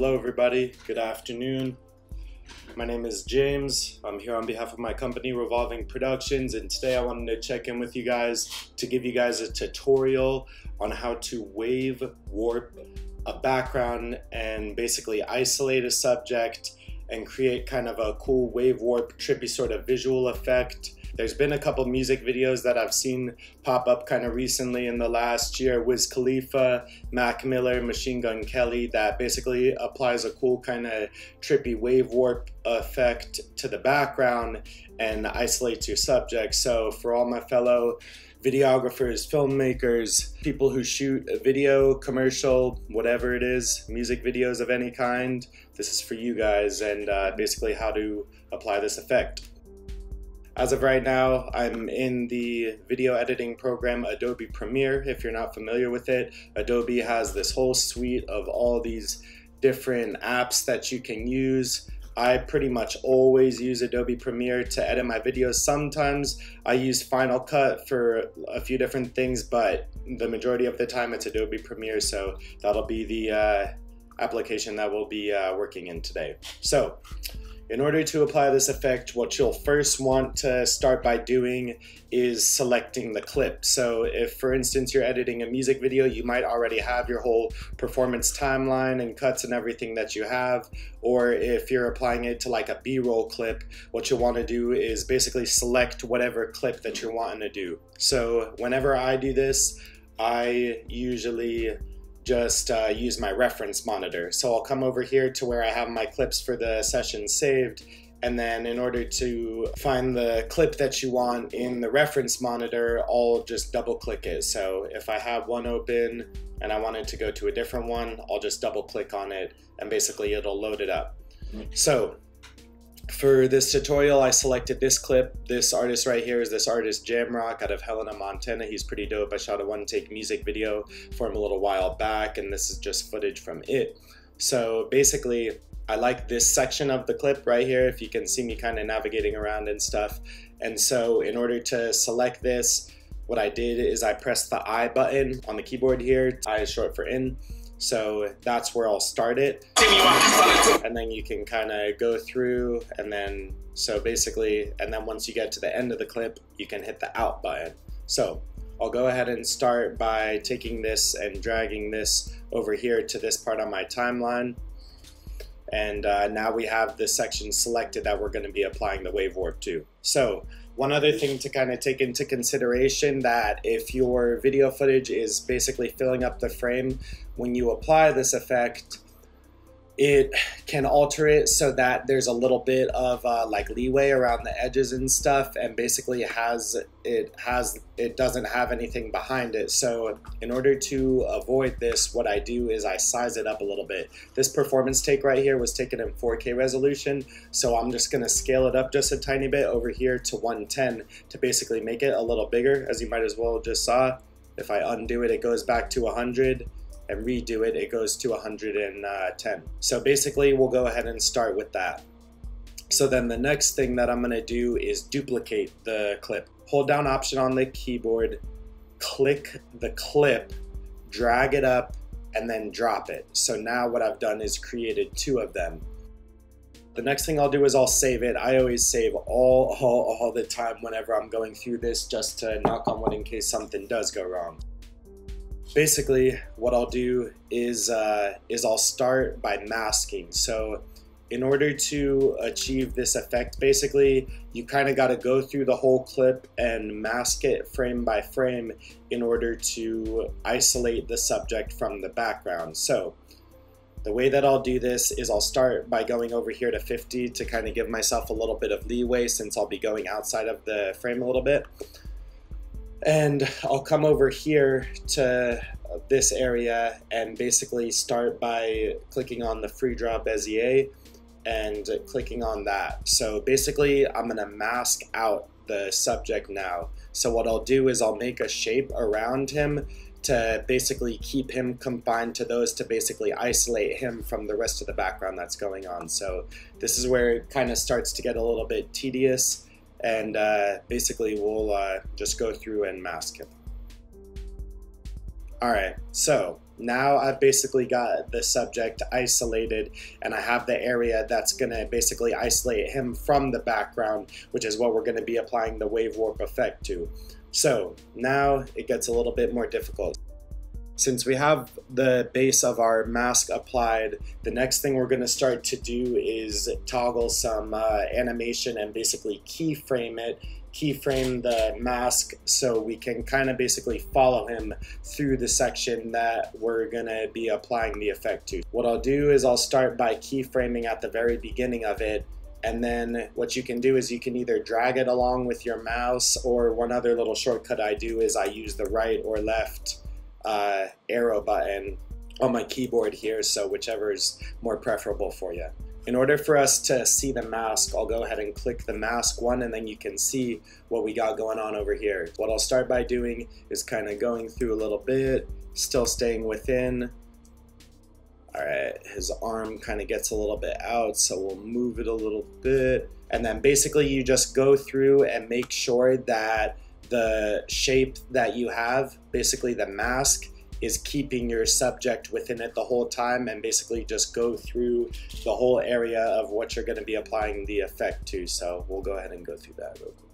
Hello everybody, good afternoon. My name is James. I'm here on behalf of my company Revolving Productions, and today I wanted to check in with you guys to give you guys a tutorial on how to wave warp a background and basically isolate a subject and create kind of a cool wave warp trippy sort of visual effect. There's been a couple music videos that I've seen pop up kind of recently in the last year. Wiz Khalifa, Mac Miller, Machine Gun Kelly, that basically applies a cool kind of trippy wave warp effect to the background and isolates your subject. So for all my fellow videographers, filmmakers, people who shoot a video, commercial, whatever it is, music videos of any kind, this is for you guys and basically how to apply this effect. As of right now, I'm in the video editing program Adobe Premiere. If you're not familiar with it, Adobe has this whole suite of all these different apps that you can use. I pretty much always use Adobe Premiere to edit my videos. Sometimes I use Final Cut for a few different things, but the majority of the time it's Adobe Premiere, so that'll be the application that we'll be working in today. So, in order to apply this effect, what you'll first want to start by doing is selecting the clip. So if, for instance, you're editing a music video, you might already have your whole performance timeline and cuts and everything that you have. Or if you're applying it to like a B-roll clip, what you'll want to do is basically select whatever clip that you're wanting to do. So whenever I do this, I usually just use my reference monitor. So I'll come over here to where I have my clips for the session saved, and then in order to find the clip that you want in the reference monitor, I'll just double click it. So if I have one open and I wanted to go to a different one, I'll just double click on it and basically it'll load it up. So for this tutorial, I selected this clip. This artist right here is this artist Jamrock out of Helena, Montana. He's pretty dope. I shot a one-take music video for him a little while back, and this is just footage from it. So basically, I like this section of the clip right here, if you can see me kind of navigating around and stuff. And so in order to select this, what I did is I pressed the I button on the keyboard here. I is short for in. So that's where I'll start it, and then you can kind of go through, and then so basically, and then once you get to the end of the clip, you can hit the out button. So I'll go ahead and start by taking this and dragging this over here to this part on my timeline, and now we have this section selected that we're going to be applying the wave warp to. So one other thing to kind of take into consideration, that if your video footage is basically filling up the frame, when you apply this effect, it can alter it so that there's a little bit of like leeway around the edges and stuff, and basically it doesn't have anything behind it. So in order to avoid this, what I do is I size it up a little bit. This performance take right here was taken in 4K resolution, so I'm just going to scale it up just a tiny bit over here to 110 to basically make it a little bigger, as you might as well just saw. If I undo it, it goes back to 100. And redo it, it goes to 110. So basically we'll go ahead and start with that. So then the next thing that I'm gonna do is duplicate the clip. Hold down Option on the keyboard, click the clip, drag it up, and then drop it. So now what I've done is created two of them. The next thing I'll do is I'll save it. I always save all the time whenever I'm going through this, just to knock on wood in case something does go wrong. Basically, what I'll do is I'll start by masking. So in order to achieve this effect, basically, you kind of got to go through the whole clip and mask it frame by frame in order to isolate the subject from the background. So the way that I'll do this is I'll start by going over here to 50 to kind of give myself a little bit of leeway, since I'll be going outside of the frame a little bit. And I'll come over here to this area and basically start by clicking on the free draw Bezier and clicking on that. So basically I'm gonna mask out the subject now. So what I'll do is I'll make a shape around him to basically keep him confined to those, to basically isolate him from the rest of the background that's going on. So this is where it kind of starts to get a little bit tedious. And basically we'll just go through and mask him. Alright, so now I've basically got the subject isolated, and I have the area that's going to basically isolate him from the background, which is what we're going to be applying the wave warp effect to. So now it gets a little bit more difficult. Since we have the base of our mask applied, the next thing we're going to start to do is toggle some animation and basically keyframe the mask, so we can kind of basically follow him through the section that we're going to be applying the effect to. What I'll do is I'll start by keyframing at the very beginning of it, and then what you can do is you can either drag it along with your mouse, or one other little shortcut I do is I use the right or left arrow button on my keyboard here, so whichever is more preferable for you. In order for us to see the mask, I'll go ahead and click the mask one, and then you can see what we got going on over here. What I'll start by doing is kind of going through a little bit, still staying within. Alright, his arm kind of gets a little bit out, so we'll move it a little bit. And then basically you just go through and make sure that the shape that you have, basically the mask, is keeping your subject within it the whole time, and basically just go through the whole area of what you're going to be applying the effect to. So we'll go ahead and go through that real quick.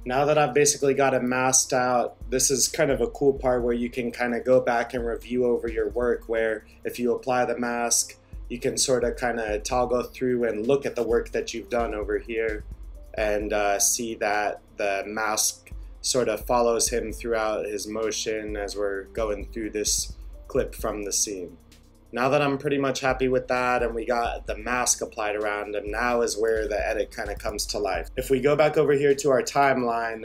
Now that I've basically got it masked out, this is kind of a cool part where you can kind of go back and review over your work, where if you apply the mask, you can sort of kind of toggle through and look at the work that you've done over here, and see that the mask sort of follows him throughout his motion as we're going through this clip from the scene. Now that I'm pretty much happy with that and we got the mask applied around him, now is where the edit kind of comes to life. If we go back over here to our timeline,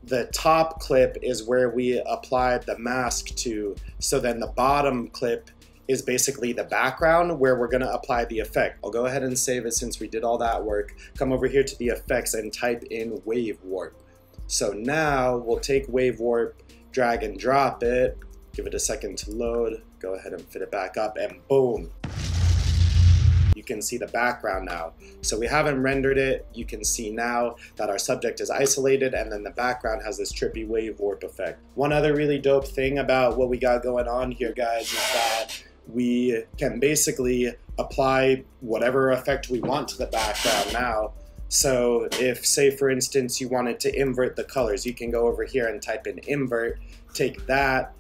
the top clip is where we applied the mask to, so then the bottom clip is basically the background where we're going to apply the effect. I'll go ahead and save it since we did all that work. Come over here to the effects and type in wave warp. So now we'll take wave warp, drag and drop it, give it a second to load, go ahead and fit it back up, and boom. You can see the background now. So we haven't rendered it. You can see now that our subject is isolated, and then the background has this trippy wave warp effect. One other really dope thing about what we got going on here, guys, is that we can basically apply whatever effect we want to the background now. So if, say for instance, you wanted to invert the colors, you can go over here and type in invert, take that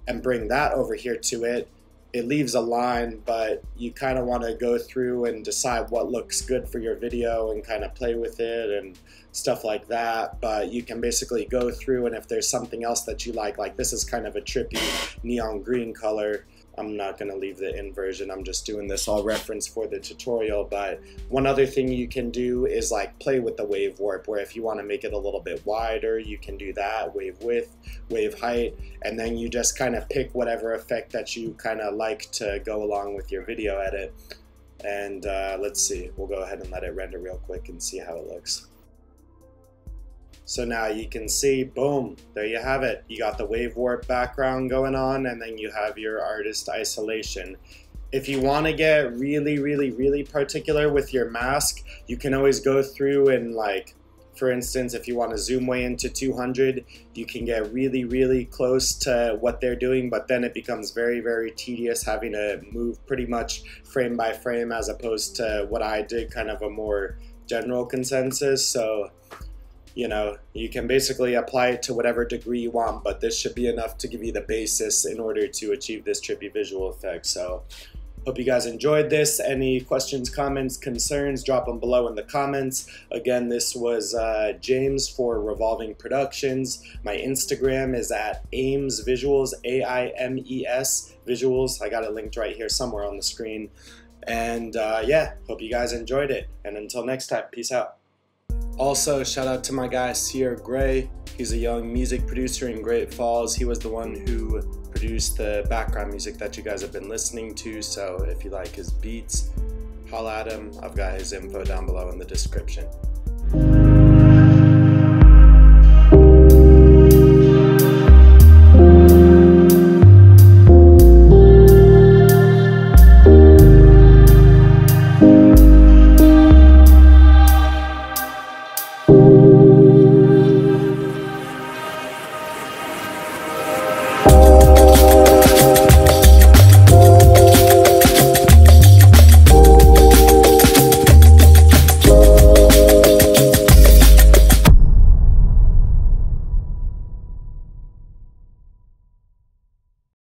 and bring that over here to it. It leaves a line, but you kind of want to go through and decide what looks good for your video and kind of play with it and stuff like that. But you can basically go through, and if there's something else that you like this is kind of a trippy neon green color, I'm not going to leave the inversion, I'm just doing this all reference for the tutorial. But one other thing you can do is like play with the wave warp, where if you want to make it a little bit wider, you can do that, wave width, wave height, and then you just kind of pick whatever effect that you kind of like to go along with your video edit. And let's see, we'll go ahead and let it render real quick and see how it looks. So now you can see, boom, there you have it. You got the wave warp background going on, and then you have your artist isolation. If you want to get really particular with your mask, you can always go through and, like, for instance, if you want to zoom way into 200, you can get really close to what they're doing, but then it becomes very tedious having to move pretty much frame by frame, as opposed to what I did, kind of a more general consensus. So, you know, you can basically apply it to whatever degree you want, but this should be enough to give you the basis in order to achieve this trippy visual effect. So hope you guys enjoyed this. Any questions, comments, concerns, drop them below in the comments. Again, this was James for Revolving Productions. My Instagram is at Ames Visuals, AIMES Visuals. I got it linked right here somewhere on the screen. And yeah, hope you guys enjoyed it. And until next time, peace out. Also, shout out to my guy Sere. He's a young music producer in Great Falls. He was the one who produced the background music that you guys have been listening to. So if you like his beats, holla at him. I've got his info down below in the description.